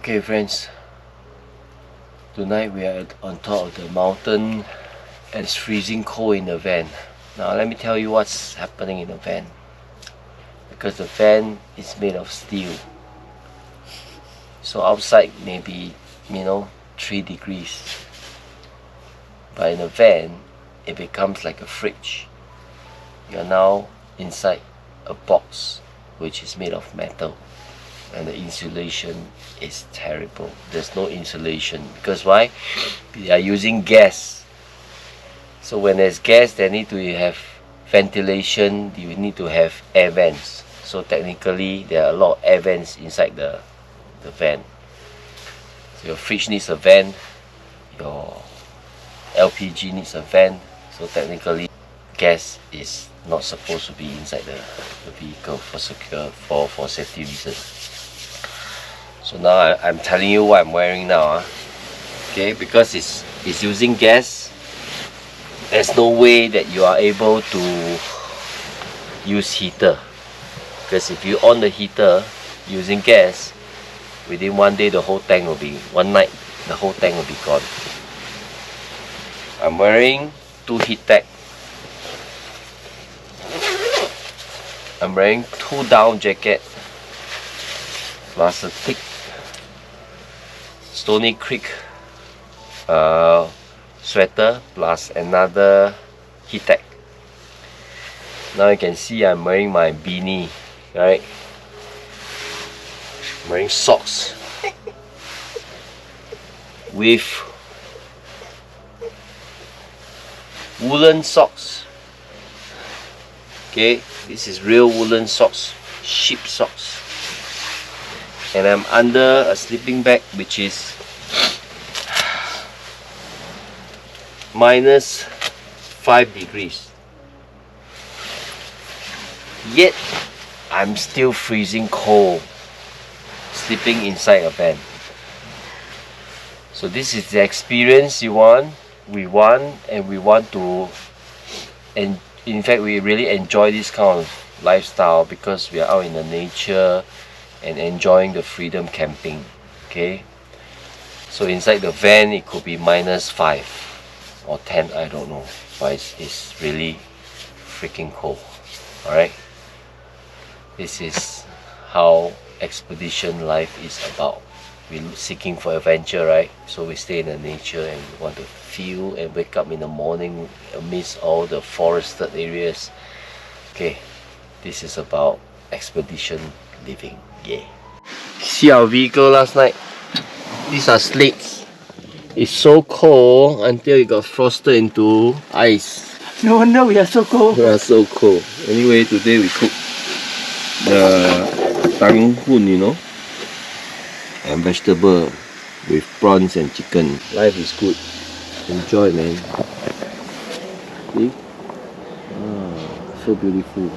Okay friends, tonight we are on top of the mountain and it's freezing cold in the van. Now let me tell you what's happening in the van. Because the van is made of steel, so outside maybe 3 degrees, but in the van it becomes like a fridge. You are now inside a box which is made of metal, and the insulation is terrible. There's no insulation because why? We are using gas. So when there's gas, they need to have ventilation. You need to have air vents. So technically there are a lot of air vents inside the van. So your fridge needs a vent, your LPG needs a vent. So technically gas is not supposed to be inside the vehicle for safety reasons. So now I'm telling you what I'm wearing now. Okay, because it's using gas, there's no way that you are able to use heater. Because if you on the heater using gas, within one day one night the whole tank will be gone. I'm wearing 2 heat tech. I'm wearing 2 down jacket plus a thick Stony Creek sweater plus another heat tech. Now you can see I'm wearing my beanie, right? I'm wearing socks with woolen socks. Okay, this is real woolen socks, sheep socks. And I'm under a sleeping bag which is -5 degrees. Yet I'm still freezing cold sleeping inside a van. So this is the experience we want to, and in fact we really enjoy this kind of lifestyle because we are out in the nature and enjoying the freedom camping. Okay, so inside the van it could be -5 or 10, I don't know, but it's really freaking cold. Alright, this is how expedition life is about. We're seeking for adventure, right? So we stay in the nature and we want to feel and wake up in the morning amidst all the forested areas. Okay, this is about expedition living. Yeah. See our vehicle last night. These are slates. It's so cold until it got frosted into ice. No wonder we are so cold. We are so cold. Anyway, today we cook the tang hoon, and vegetable with prawns and chicken. Life is good. Enjoy, man. See? Ah, so beautiful.